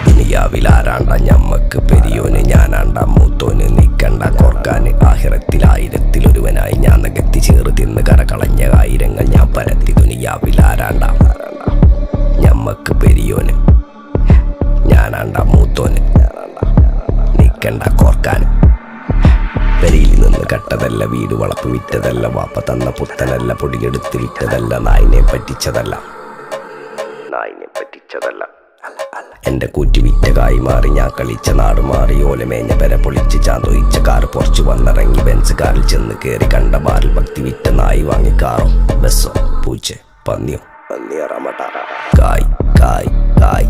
ദുനിയാവിലാരാണ്ട ഞമ്മക്ക് പെരിയോന്, ഞാനാണ്ട മൂത്തോന്. നിക്കണ്ട കോർക്കാന് ആഹിറത്തിൽ ആയിരത്തിലൊരുവനായി ഞാൻ നികത്തി ചേറ് തിന്ന് കരകളഞ്ഞ ആയിരങ്ങൾ ഞാൻ പരത്തി. ദുനിയാവിലാരാണ്ട ഞമ്മക്ക് പെരിയോന്, ഞാനാണ്ട മൂത്തോന്. നിക്കണ്ട കോർക്കാന്. പെരിയിൽ നിന്ന് കട്ടതല്ല, വീട് വളപ്പ് വിറ്റതല്ല, വാപ്പ തന്ന പുത്തനല്ല, പൊടിയെടുത്ത് വിറ്റതല്ല, നായിനെ പറ്റിച്ചതല്ല. എന്റെ കൂറ്റി വിറ്റ കായി മാറി, ഞാൻ കളിച്ച നാട് മാറി. ഓലമേഞ്ഞ പെര പൊളിച്ച് ചാന്തൊയിച്ച കാറ് പൊറച്ചു വന്നിറങ്ങി. ബെൻസ് കാറിൽ ചെന്ന് കേറി കണ്ട ബാറിൽ ഭക്തി വിറ്റ നായി വാങ്ങി കാറോ ബസ്സോ പൂച്ച പന്നിയോ കായ് കായ് കായ്